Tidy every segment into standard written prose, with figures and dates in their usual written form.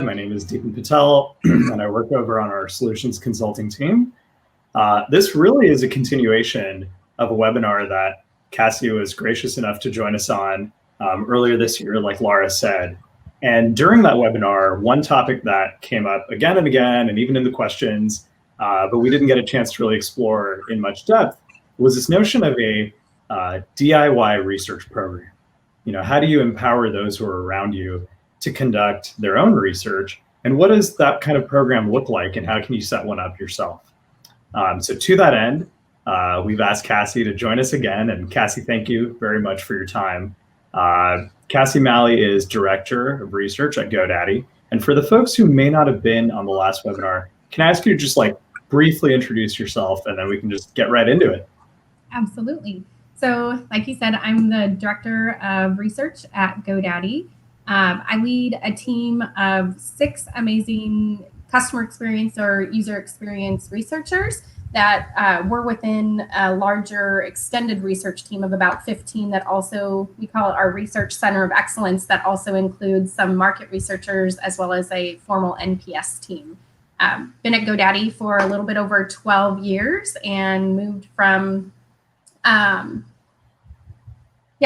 My name is Dipan Patel, and I work over on our solutions consulting team. This really is a continuation of a webinar that Cassie was gracious enough to join us on earlier this year, like Laura said. And during that webinar, one topic that came up again and again, and even in the questions, but we didn't get a chance to really explore in much depth, was this notion of a DIY research program. You know, how do you empower those who are around you to conduct their own research? And what does that kind of program look like? And how can you set one up yourself? So to that end, we've asked Cassie to join us again. And Cassie, thank you very much for your time. Cassandra Mally is Director of Research at GoDaddy. And for the folks who may not have been on the last webinar, can I ask you to just briefly introduce yourself, and then we can just get right into it? Absolutely. So like you said, I'm the Director of Research at GoDaddy. I lead a team of 6 amazing customer experience or user experience researchers that were within a larger extended research team of about 15 that also, we call it our Research Center of Excellence, that also includes some market researchers as well as a formal NPS team. Been at GoDaddy for a little bit over 12 years and moved from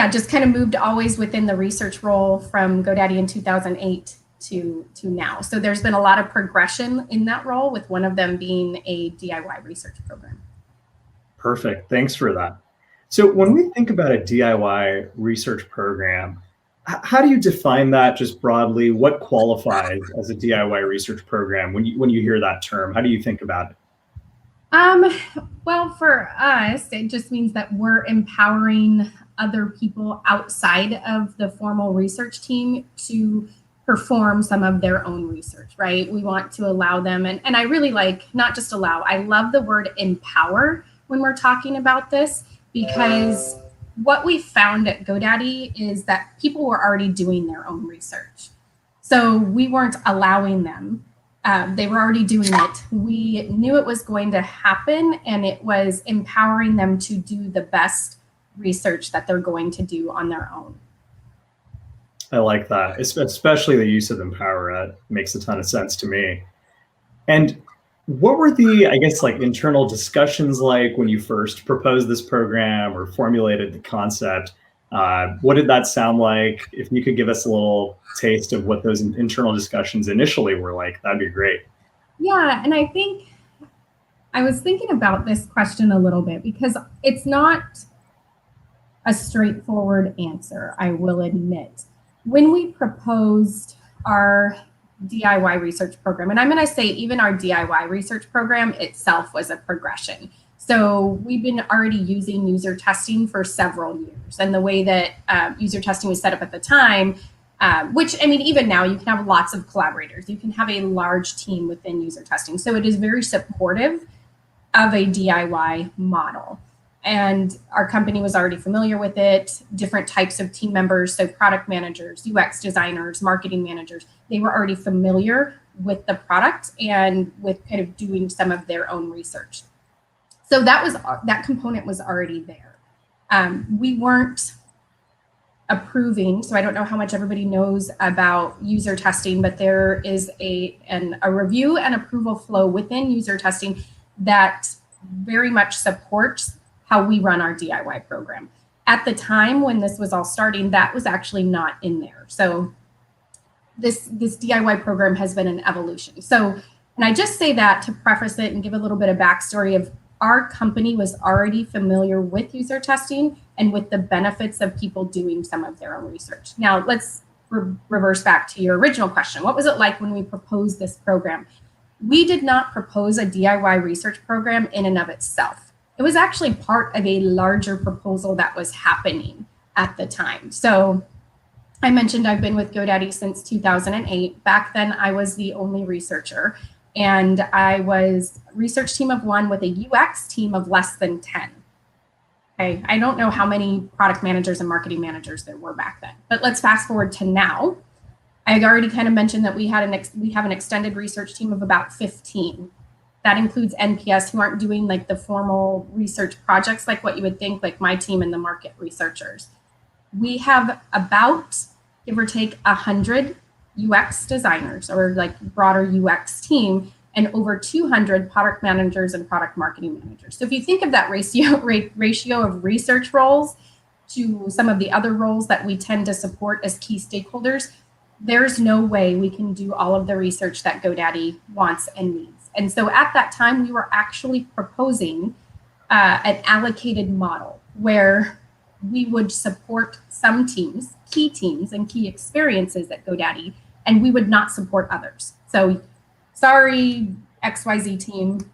just kind of moved always within the research role from GoDaddy in 2008 to now. So there's been a lot of progression in that role, with one of them being a DIY research program. Perfect. Thanks for that. So when we think about a DIY research program, how do you define that just broadly? What qualifies as a DIY research program when you hear that term? How do you think about it? Well, for us, it just means that we're empowering other people outside of the formal research team to perform some of their own research, right? We want to allow them, and I really not just allow, I love the word empower when we're talking about this, because what we found at GoDaddy is that people were already doing their own research. So we weren't allowing them. They were already doing it. We knew it was going to happen, and it was empowering them to do the best research that they're going to do on their own. I like that, especially the use of empower. It makes a ton of sense to me. And what were the, I guess, internal discussions like when you first proposed this program or formulated the concept? What did that sound like? If you could give us a little taste of what those internal discussions initially were like, that'd be great. Yeah, and I think I was thinking about this question a little bit because it's not a straightforward answer, I will admit. When we proposed our DIY research program, and I'm going to say even our DIY research program itself was a progression. So we've been already using user testing for several years. And the way that user testing was set up at the time, which, I mean, even now you can have lots of collaborators. You can have a large team within user testing. So it is very supportive of a DIY model. And our company was already familiar with it, different types of team members, so product managers, UX designers, marketing managers, they were already familiar with the product and with kind of doing some of their own research. So that component was already there. We weren't approving, so I don't know how much everybody knows about user testing, but there is a review and approval flow within user testing that very much supports how we run our DIY program. At the time when this was all starting, that was actually not in there. So this DIY program has been an evolution. So, and I just say that to preface it and give a little bit of backstory of our company was already familiar with user testing and with the benefits of people doing some of their own research. Now let's reverse back to your original question. What was it like when we proposed this program? We did not propose a DIY research program in and of itself. It was actually part of a larger proposal that was happening at the time. So I mentioned I've been with GoDaddy since 2008. Back then, I was the only researcher, and I was research team of 1 with a UX team of less than 10. Okay, I don't know how many product managers and marketing managers there were back then, but let's fast forward to now. I had already kind of mentioned that we have an extended research team of about 15. That includes NPS, who aren't doing the formal research projects like what you would think, like my team and the market researchers. We have about, give or take, 100 UX designers or like broader UX team, and over 200 product managers and product marketing managers. So if you think of that ratio of research roles to some of the other roles that we tend to support as key stakeholders, there's no way we can do all of the research that GoDaddy wants and needs. And so at that time, we were actually proposing an allocated model where we would support some teams, key teams and key experiences at GoDaddy, and we would not support others. So sorry, XYZ team,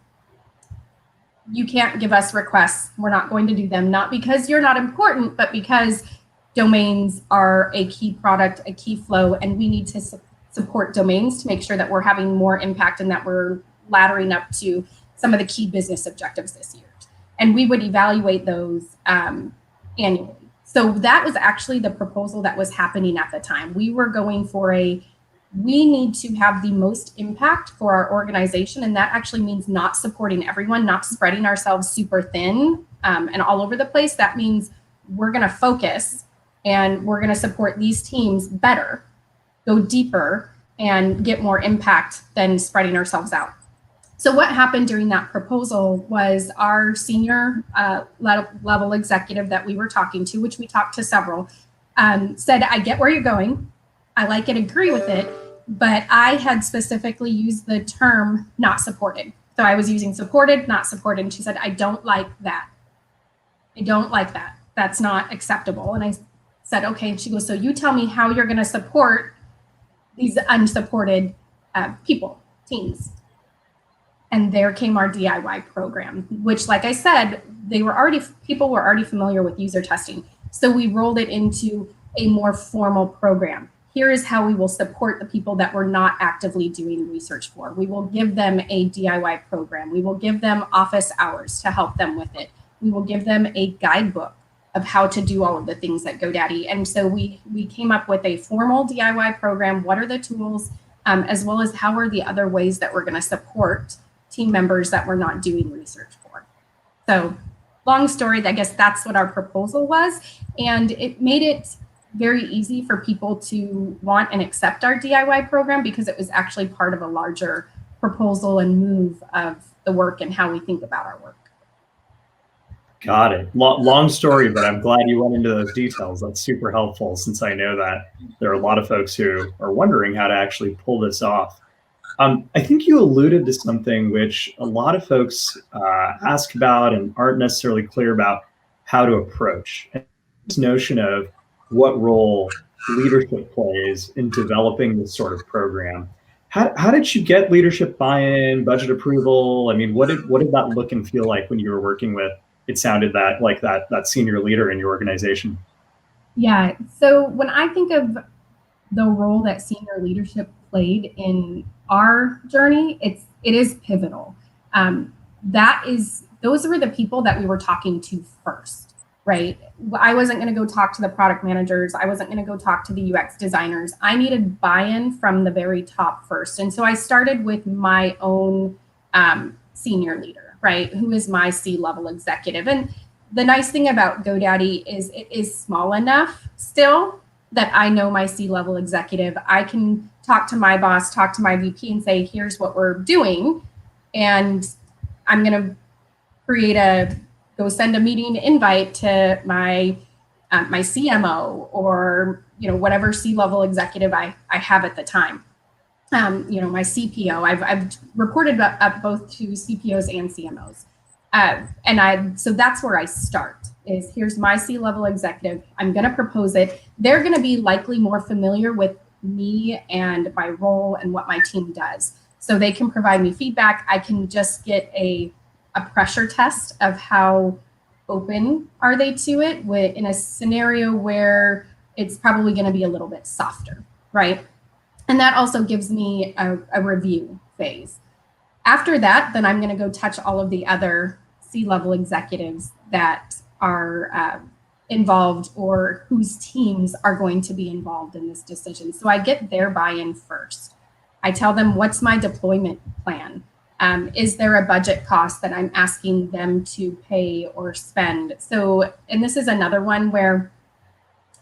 you can't give us requests. We're not going to do them, not because you're not important, but because domains are a key product, a key flow, and we need to support domains to make sure that we're having more impact and that we're laddering up to some of the key business objectives this year. And we would evaluate those annually. So that was actually the proposal that was happening at the time. We were going for we need to have the most impact for our organization. And that actually means not supporting everyone, not spreading ourselves super thin and all over the place. That means we're going to focus and we're going to support these teams better, go deeper, and get more impact than spreading ourselves out. So what happened during that proposal was our senior level executive that we were talking to, which we talked to several, said, I get where you're going. I like it, agree with it, but I had specifically used the term not supported. So I was using supported, not supported. And she said, I don't like that. I don't like that. That's not acceptable. And I said, okay. And she goes, so you tell me how you're going to support these unsupported people, teams. And there came our DIY program, which, like I said, people were already familiar with user testing. So we rolled it into a more formal program. Here is how we will support the people that we're not actively doing research for. We will give them a DIY program. We will give them office hours to help them with it. We will give them a guidebook of how to do all of the things at GoDaddy. And so we came up with a formal DIY program. What are the tools, as well as how are the other ways that we're going to support team members that we're not doing research for. So long story, I guess that's what our proposal was. And it made it very easy for people to want and accept our DIY program because it was actually part of a larger proposal and move of the work and how we think about our work. Got it. Long story, but I'm glad you went into those details. That's super helpful since I know that there are a lot of folks who are wondering how to actually pull this off. I think you alluded to something which a lot of folks ask about and aren't necessarily clear about how to approach. This notion of what role leadership plays in developing this sort of program. How did you get leadership buy-in, budget approval? I mean, what did that look and feel like when you were working with, it sounded like that senior leader in your organization? Yeah, so when I think of the role that senior leadership played in our journey, it is pivotal. Those were the people that we were talking to first, right? I wasn't going to go talk to the product managers. I wasn't going to go talk to the UX designers. I needed buy-in from the very top first. And so I started with my own senior leader, right? Who is my C-level executive. And the nice thing about GoDaddy is it is small enough still that I know my C-level executive. I can talk to my boss, talk to my VP and say, here's what we're doing. And I'm going to go send a meeting invite to my CMO or, whatever C-level executive I have at the time. My CPO, I've reported up both to CPOs and CMOs. So that's where I start is here's my C-level executive. I'm going to propose it. They're going to be likely more familiar with me and my role and what my team does. So they can provide me feedback. I can just get a pressure test of how open are they to it in a scenario where it's probably going to be a little bit softer, right? And that also gives me a review phase. After that, then I'm going to go touch all of the other C-level executives that are involved or whose teams are going to be involved in this decision. So I get their buy-in first. I tell them, what's my deployment plan? Is there a budget cost that I'm asking them to pay or spend? So, and this is another one where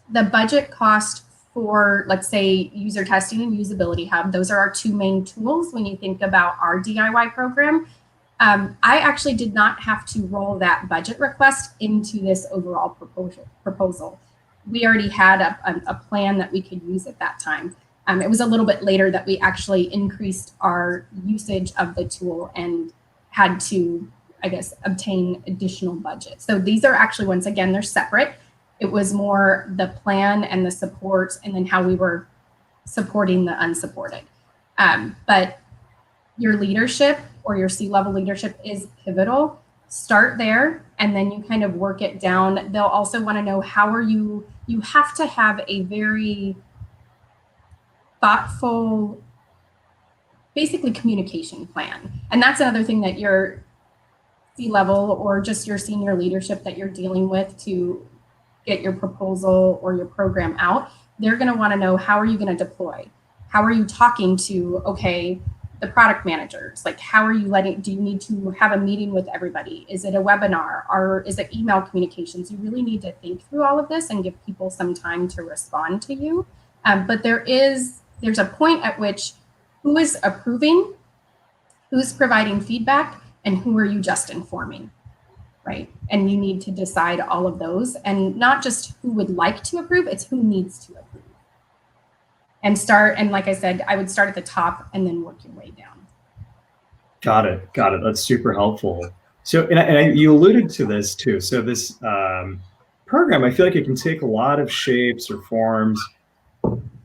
the budget cost for, let's say, user testing and usability hub. Those are our two main tools when you think about our DIY program. I actually did not have to roll that budget request into this overall proposal. We already had a plan that we could use at that time. It was a little bit later that we actually increased our usage of the tool and had to, I guess, obtain additional budget. So these are actually, once again, they're separate. It was more the plan and the support, and then how we were supporting the unsupported. But your leadership or your C-level leadership is pivotal. Start there, and then you kind of work it down. They'll also want to know, how are you have to have a very thoughtful, basically, communication plan. And that's another thing that your C-level or just your senior leadership that you're dealing with to get your proposal or your program out, they're going to want to know, how are you going to deploy? How are you talking to, okay, the product managers? Like, how are you do you need to have a meeting with everybody? Is it a webinar, or is it email communications? You really need to think through all of this and give people some time to respond to you. But there's a point at which, who is approving, who's providing feedback, and who are you just informing, right? And you need to decide all of those, and not just who would like to approve, it's who needs to approve. And like I said, I would start at the top and then work your way down. Got it. That's super helpful. So, you alluded to this too. So this program, I feel like it can take a lot of shapes or forms.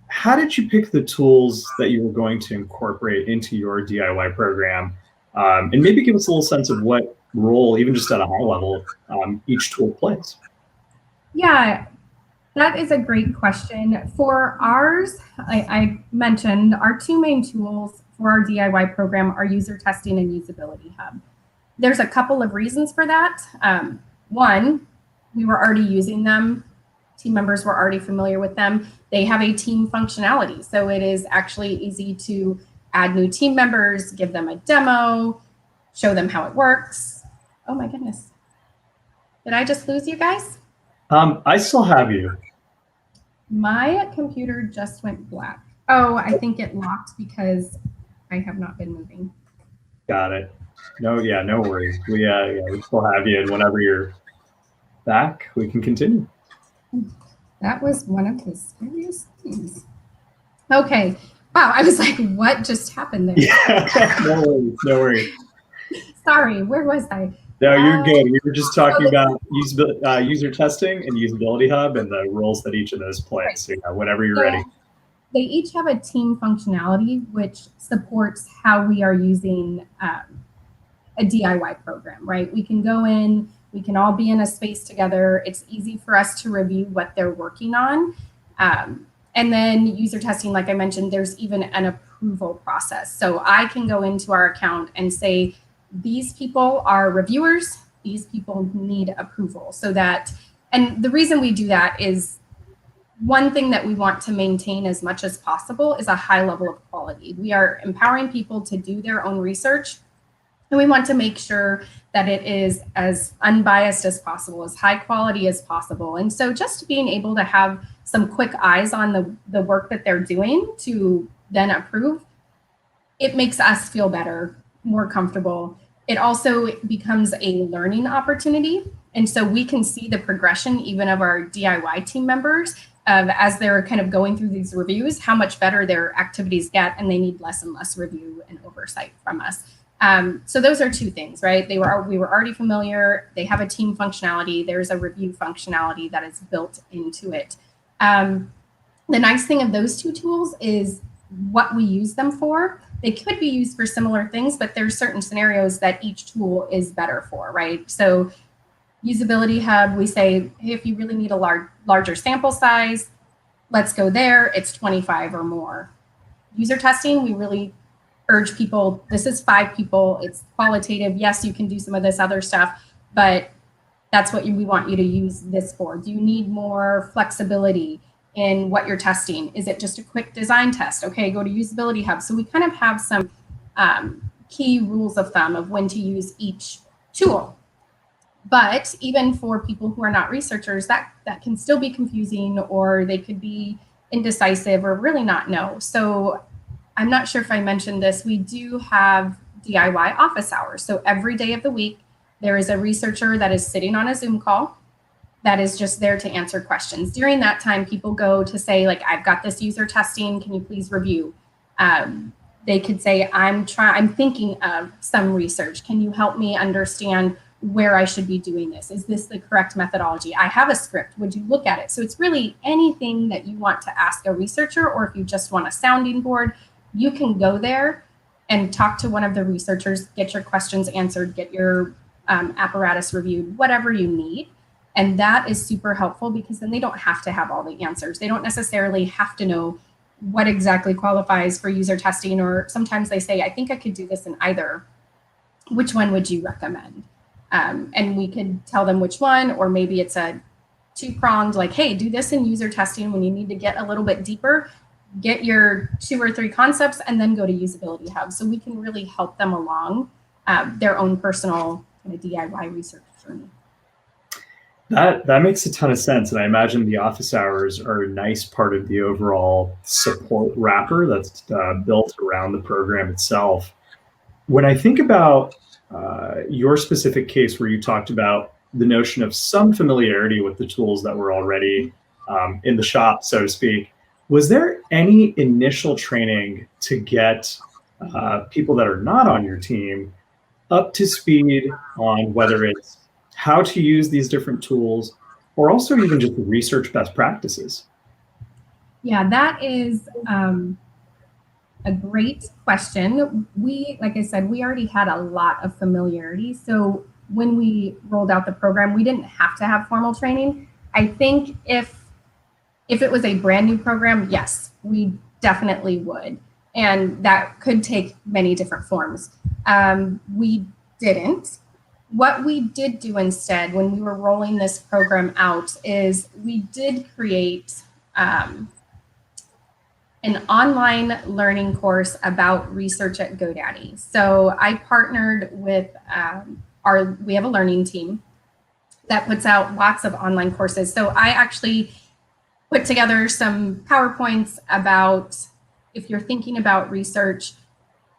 How did you pick the tools that you were going to incorporate into your DIY program? And maybe give us a little sense of what role, even just at a high level, each tool plays. Yeah, that is a great question. For ours, I mentioned our two main tools for our DIY program are user testing and usability hub. There's a couple of reasons for that. One, we were already using them. Team members were already familiar with them. They have a team functionality, so it is actually easy to add new team members, give them a demo, show them how it works. Oh my goodness. Did I just lose you guys? I still have you. My computer just went black. Oh, I think it locked because I have not been moving. Got it. No worries. We still have you, and whenever you're back, we can continue. That was one of the scariest things. Okay. Wow, I was like, what just happened there? Yeah, no worries. Sorry, where was I? No, you're good. We were just talking about user testing and usability hub and the roles that each of those play. Right. So whenever you're ready. They each have a team functionality which supports how we are using a DIY program, right? We can go in, we can all be in a space together. It's easy for us to review what they're working on. And then user testing, like I mentioned, there's even an approval process. So I can go into our account and say, these people are reviewers, these people need approval. So that, and the reason we do that is, one thing that we want to maintain as much as possible is a high level of quality. We are empowering people to do their own research, and we want to make sure that it is as unbiased as possible, as high quality as possible. And so just being able to have some quick eyes on the work that they're doing to then approve, it makes us feel better, more comfortable. It also becomes a learning opportunity. And so we can see the progression even of our DIY team members as they're kind of going through these reviews, how much better their activities get, and they need less and less review and oversight from us. So those are two things, right? We were already familiar. They have a team functionality. There's a review functionality that is built into it. The nice thing of those two tools is what we use them for. They could be used for similar things, but there's certain scenarios that each tool is better for, right? So usability hub, we say, hey, if you really need a larger sample size, let's go there. It's 25 or more. User testing, we really urge people, this is 5 people, it's qualitative. Yes, you can do some of this other stuff, but that's what we want you to use this for. Do you need more flexibility in what you're testing? Is it just a quick design test? Okay, go to usability hub. So we kind of have some key rules of thumb of when to use each tool. But even for people who are not researchers, that can still be confusing, or they could be indecisive or really not know. So I'm not sure if I mentioned this, we do have DIY office hours. So every day of the week, there is a researcher that is sitting on a Zoom call that is just there to answer questions. During that time, people go to say, like, I've got this user testing, can you please review? They could say, I'm thinking of some research. Can you help me understand where I should be doing this? Is this the correct methodology? I have a script, would you look at it? So it's really anything that you want to ask a researcher, or if you just want a sounding board, you can go there and talk to one of the researchers, get your questions answered, get your apparatus reviewed, whatever you need. And that is super helpful because then they don't have to have all the answers. They don't necessarily have to know what exactly qualifies for user testing, or sometimes they say, I think I could do this in either. Which one would you recommend? And we could tell them which one, or maybe it's a two-pronged, like, hey, do this in user testing when you need to get a little bit deeper, get your 2 or 3 concepts, and then go to Usability Hub. So we can really help them along their own personal kind of DIY research journey. That makes a ton of sense. And I imagine the office hours are a nice part of the overall support wrapper that's built around the program itself. When I think about your specific case where you talked about the notion of some familiarity with the tools that were already in the shop, so to speak, was there any initial training to get people that are not on your team up to speed on whether it's how to use these different tools, or also even just research best practices? Yeah, that is a great question. Like I said, we already had a lot of familiarity. So when we rolled out the program, we didn't have to have formal training. I think if it was a brand new program, yes, we definitely would. And that could take many different forms. We didn't. What we did do instead when we were rolling this program out is we did create an online learning course about research at GoDaddy. So I partnered with we have a learning team that puts out lots of online courses. So I actually put together some PowerPoints about, if you're thinking about research,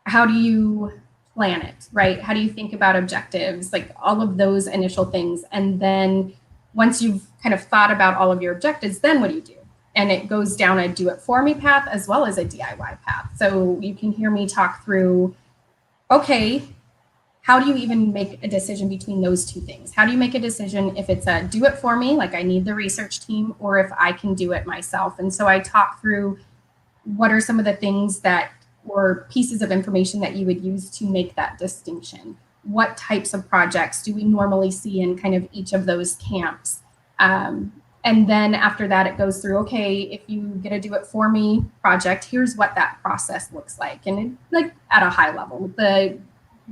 how do you plan it, right? How do you think about objectives, like all of those initial things. And then once you've kind of thought about all of your objectives, then what do you do? And it goes down a do it for me path as well as a DIY path. So you can hear me talk through, okay, how do you even make a decision between those two things? How do you make a decision if it's a do it for me, like I need the research team, or if I can do it myself? And so I talk through what are some of the things that, or pieces of information that you would use to make that distinction. What types of projects do we normally see in kind of each of those camps? And then after that, it goes through, okay, if you get a do it for me project, here's what that process looks like. And it, like at a high level, the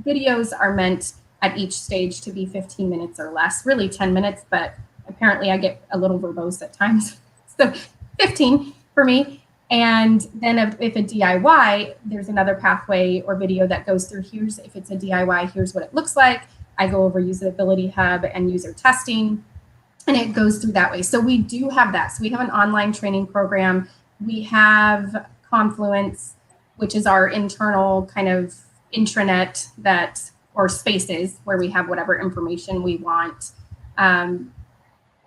videos are meant at each stage to be 15 minutes or less, really 10 minutes, but apparently I get a little verbose at times. So 15 for me. And then if a DIY, there's another pathway or video that goes through, here's, if it's a DIY, here's what it looks like. I go over Usability Hub and user testing, and it goes through that way. So we do have that. So we have an online training program. We have Confluence, which is our internal kind of intranet or spaces where we have whatever information we want.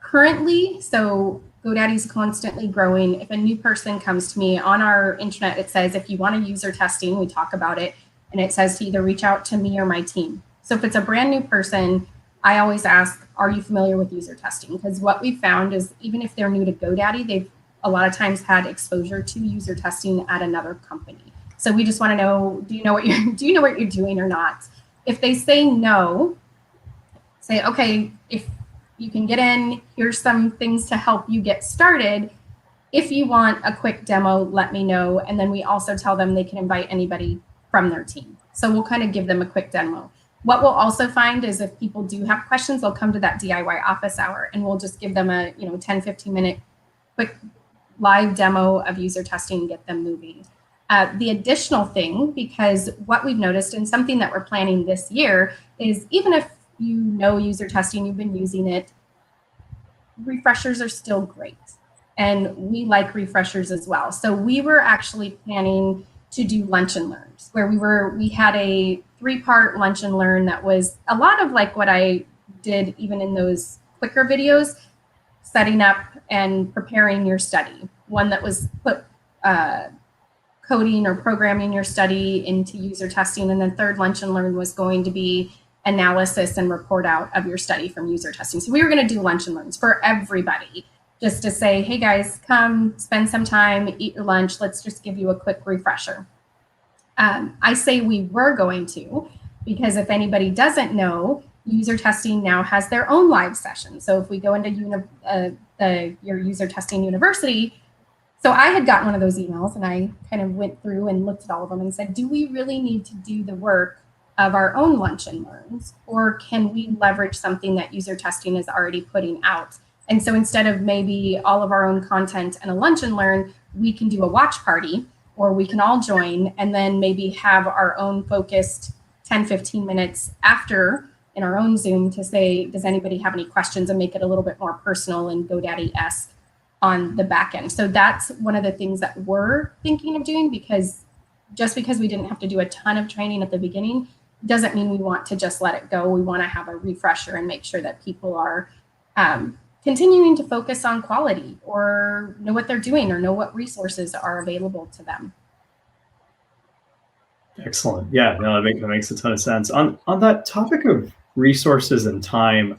Currently, so GoDaddy's constantly growing. If a new person comes to me on our intranet, it says, if you want to user testing, we talk about it. And it says to either reach out to me or my team. So if it's a brand new person, I always ask, are you familiar with user testing? Because what we found is even if they're new to GoDaddy, they've a lot of times had exposure to user testing at another company. So we just want to know, do you know what you're doing or not? If they say no, say, okay, if you can get in, here's some things to help you get started. If you want a quick demo, let me know. And then we also tell them they can invite anybody from their team. So we'll kind of give them a quick demo. What we'll also find is if people do have questions, they'll come to that DIY office hour and we'll just give them a 10, 15 minute quick live demo of user testing and get them moving. The additional thing, because what we've noticed and something that we're planning this year is even if user testing, you've been using it, refreshers are still great. and we like refreshers as well. So we were actually planning to do lunch and learns, where we had a 3-part lunch and learn that was a lot of like what I did even in those quicker videos, setting up and preparing your study. One that was put coding or programming your study into user testing, and then third lunch and learn was going to be analysis and report out of your study from user testing. So we were going to do lunch and learns for everybody, just to say, hey guys, come spend some time, eat your lunch. Let's just give you a quick refresher. I say we were going to, because if anybody doesn't know, user testing now has their own live session. So if we go into your user testing university, so I had gotten one of those emails and I kind of went through and looked at all of them and said, do we really need to do the work of our own lunch and learns, or can we leverage something that user testing is already putting out? And so instead of maybe all of our own content and a lunch and learn, we can do a watch party, or we can all join and then maybe have our own focused 10, 15 minutes after in our own Zoom to say, does anybody have any questions, and make it a little bit more personal and GoDaddy-esque on the back end. So that's one of the things that we're thinking of doing, because just because we didn't have to do a ton of training at the beginning doesn't mean we want to just let it go. We want to have a refresher and make sure that people are continuing to focus on quality, or know what they're doing, or know what resources are available to them. Excellent. Yeah, no, that makes a ton of sense. On that topic of resources and time,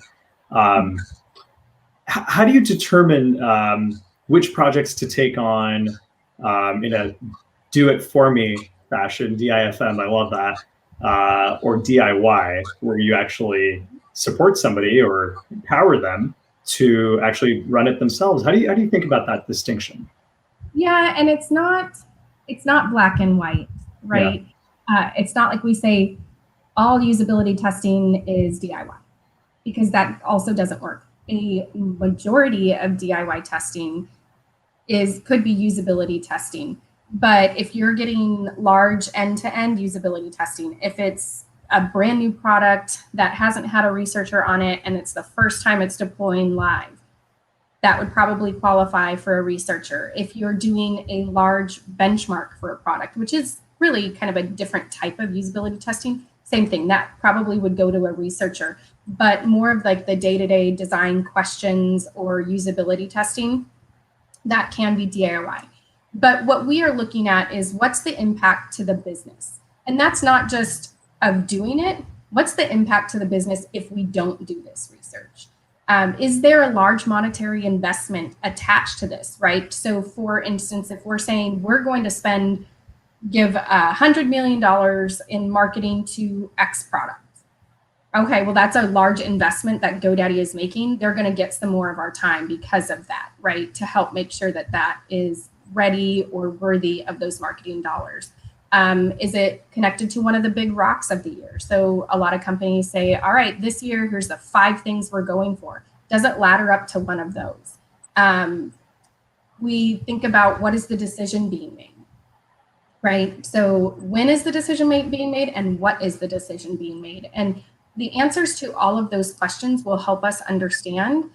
how do you determine which projects to take on in a do-it-for-me fashion, DIFM, I love that, or DIY, where you actually support somebody or empower them to actually run it themselves? How do you think about that distinction? Yeah, and it's not black and white, right? Yeah. It's not like we say all usability testing is DIY, because that also doesn't work. A majority of DIY testing could be usability testing. But if you're getting large end-to-end usability testing, if it's a brand new product that hasn't had a researcher on it and it's the first time it's deploying live, that would probably qualify for a researcher. If you're doing a large benchmark for a product, which is really kind of a different type of usability testing, same thing, that probably would go to a researcher. But more of like the day-to-day design questions or usability testing, that can be DIY. But what we are looking at is what's the impact to the business? And that's not just of doing it. What's the impact to the business if we don't do this research? Is there a large monetary investment attached to this, right? So for instance, if we're saying we're going to give $100 million in marketing to X product. Okay, well, that's a large investment that GoDaddy is making. They're going to get some more of our time because of that, right? To help make sure that that is ready or worthy of those marketing dollars. Is it connected to one of the big rocks of the year? So a lot of companies say, all right, this year, here's the 5 things we're going for. Does it ladder up to one of those? We think about what is the decision being made, right? So when is the decision being made, and what is the decision being made? And the answers to all of those questions will help us understand,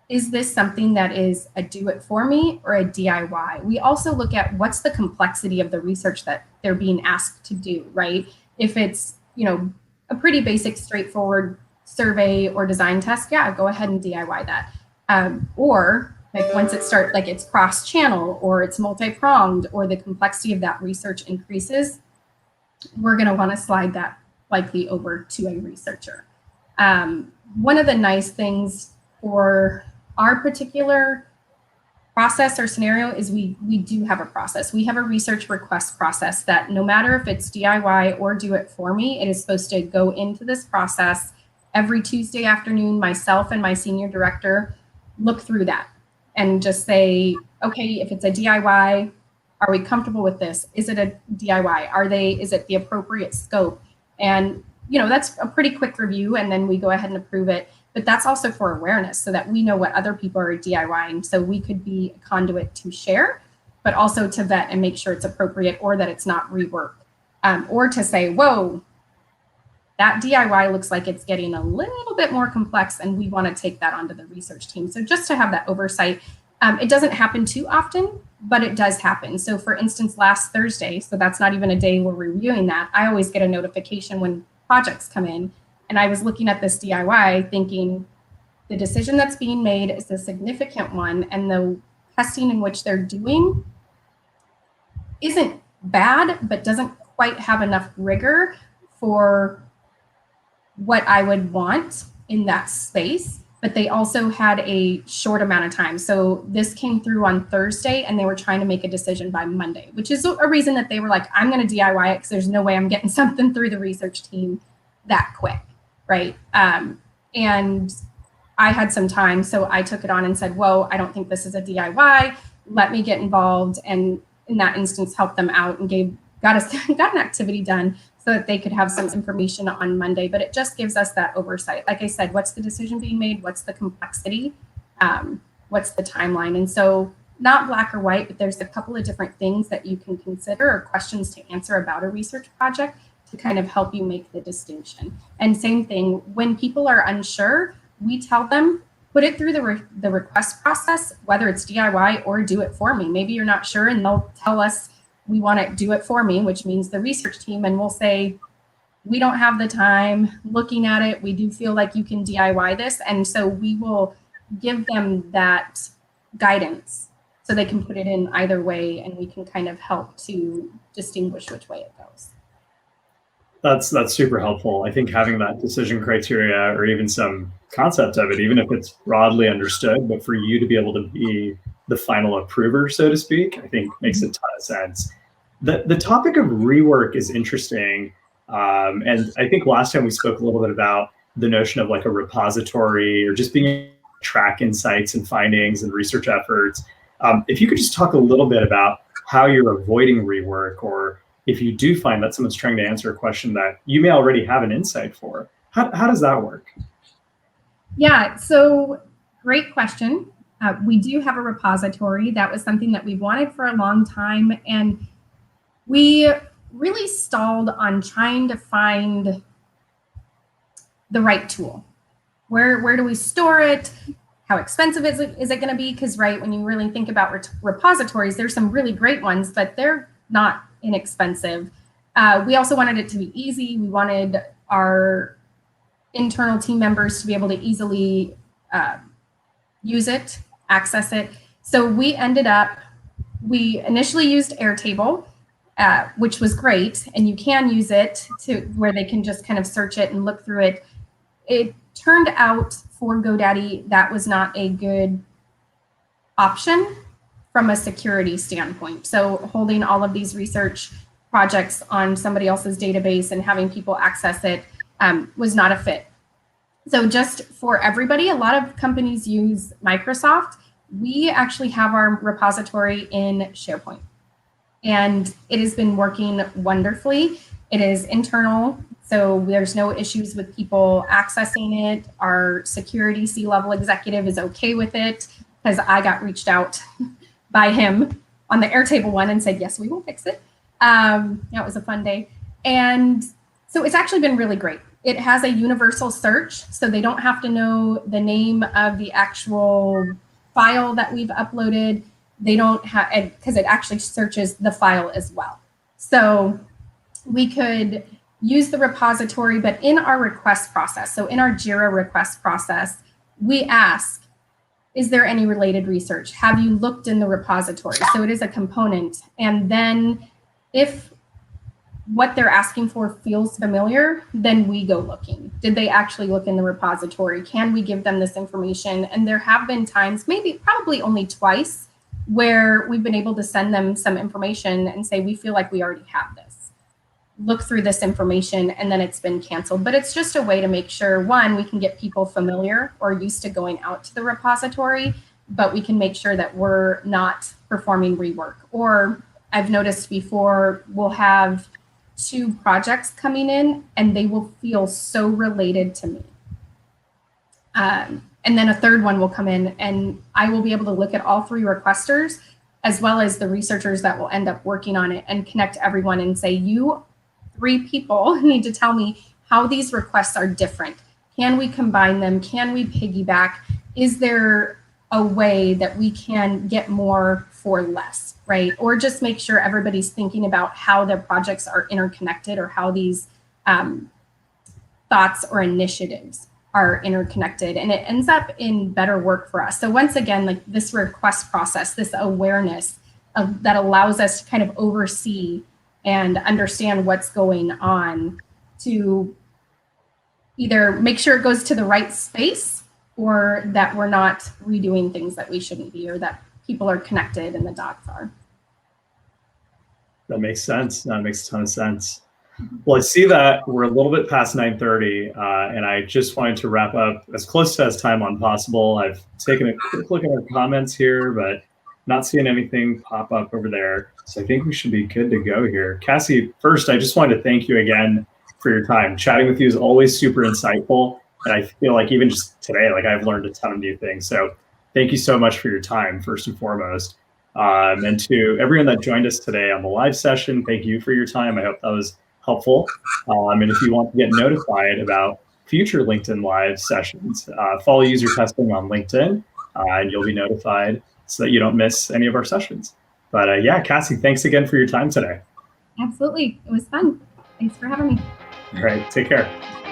is this something that is a do-it-for-me or a DIY? We also look at what's the complexity of the research that they're being asked to do, right? If it's, a pretty basic, straightforward survey or design test, yeah, go ahead and DIY that. Or like once it starts, like it's cross-channel or it's multi-pronged or the complexity of that research increases, we're going to want to slide that likely over to a researcher. One of the nice things for our particular process or scenario is we do have a process. We have a research request process that no matter if it's DIY or do it for me, it is supposed to go into this process every Tuesday afternoon. Myself and my senior director look through that and just say, okay, if it's a DIY, are we comfortable with this? Is it a DIY? Is it the appropriate scope? And that's a pretty quick review, and then we go ahead and approve it. But that's also for awareness, so that we know what other people are DIYing, so we could be a conduit to share, but also to vet and make sure it's appropriate, or that it's not rework, or to say, whoa, that DIY looks like it's getting a little bit more complex, and we want to take that onto the research team. So just to have that oversight. It doesn't happen too often, but it does happen. So for instance, last Thursday, so that's not even a day we're reviewing that, I always get a notification when projects come in. And I was looking at this DIY thinking the decision that's being made is a significant one, and the testing in which they're doing isn't bad, but doesn't quite have enough rigor for what I would want in that space. But they also had a short amount of time. So this came through on Thursday and they were trying to make a decision by Monday, which is a reason that they were like, I'm going to DIY it because there's no way I'm getting something through the research team that quick, right? And I had some time, so I took it on and said, whoa, I don't think this is a DIY. Let me get involved. And in that instance, help them out and got an activity done so that they could have some information on Monday. But it just gives us that oversight. Like I said, what's the decision being made? What's the complexity? What's the timeline? And so not black or white, but there's a couple of different things that you can consider or questions to answer about a research project to kind of help you make the distinction. And same thing, when people are unsure, we tell them, put it through the request process, whether it's DIY or do it for me. Maybe you're not sure and they'll tell us, we want to do it for me, which means the research team, and we'll say, we don't have the time looking at it. We do feel like you can DIY this. And so we will give them that guidance so they can put it in either way, and we can kind of help to distinguish which way it goes. That's super helpful. I think having that decision criteria or even some concept of it, even if it's broadly understood, but for you to be able to be the final approver, so to speak, I think makes a ton of sense. The topic of rework is interesting. And I think last time we spoke a little bit about the notion of like a repository or just being able to track insights and findings and research efforts. If you could just talk a little bit about how you're avoiding rework, or if you do find that someone's trying to answer a question that you may already have an insight for, how does that work? Yeah, so great question. We do have a repository. That was something that we wanted for a long time. And we really stalled on trying to find the right tool. Where do we store it? How expensive is it going to be? Because right, when you really think about repositories, there's some really great ones, but they're not inexpensive. We also wanted it to be easy. We wanted our internal team members to be able to easily use it, access it. So we initially used Airtable, which was great. And you can use it to where they can just kind of search it and look through it. It turned out for GoDaddy, that was not a good option from a security standpoint. So holding all of these research projects on somebody else's database and having people access it was not a fit. So just for everybody, a lot of companies use Microsoft. We actually have our repository in SharePoint, and it has been working wonderfully. It is internal, so there's no issues with people accessing it. Our security C-level executive is okay with it, because I got reached out by him on the Airtable one and said, yes, we will fix it. That was a fun day. And so it's actually been really great. It has a universal search, so they don't have to know the name of the actual file that we've uploaded. They don't have, because it actually searches the file as well. So we could use the repository, but in our request process, so in our JIRA request process, we ask, is there any related research? Have you looked in the repository? So it is a component. And then if what they're asking for feels familiar, then we go looking. Did they actually look in the repository? Can we give them this information? And there have been times, probably only twice, where we've been able to send them some information and say, we feel like we already have this. Look through this information, and then it's been canceled. But it's just a way to make sure, one, we can get people familiar or used to going out to the repository, but we can make sure that we're not performing rework. Or I've noticed before, we'll have 2 projects coming in and they will feel so related to me. And then a third one will come in and I will be able to look at all 3 requesters as well as the researchers that will end up working on it and connect everyone and say, you 3 people need to tell me how these requests are different. Can we combine them? Can we piggyback? Is there a way that we can get more for less, right? Or just make sure everybody's thinking about how their projects are interconnected, or how these thoughts or initiatives are interconnected, and it ends up in better work for us. So once again, like this request process, this awareness that allows us to kind of oversee and understand what's going on, to either make sure it goes to the right space, or that we're not redoing things that we shouldn't be, or that people are connected and the dots are. That makes sense. That makes a ton of sense. Well, I see that we're a little bit past 9:30, and I just wanted to wrap up as close to as time on possible. I've taken a quick look at our comments here, but not seeing anything pop up over there. So I think we should be good to go here. Cassie, first, I just wanted to thank you again for your time. Chatting with you is always super insightful, and I feel like even just today, like I've learned a ton of new things. So thank you so much for your time, first and foremost. And to everyone that joined us today on the live session, thank you for your time. I hope that was helpful. And if you want to get notified about future LinkedIn Live sessions, follow UserTesting on LinkedIn, and you'll be notified so that you don't miss any of our sessions. But yeah, Cassie, thanks again for your time today. Absolutely. It was fun. Thanks for having me. All right, take care.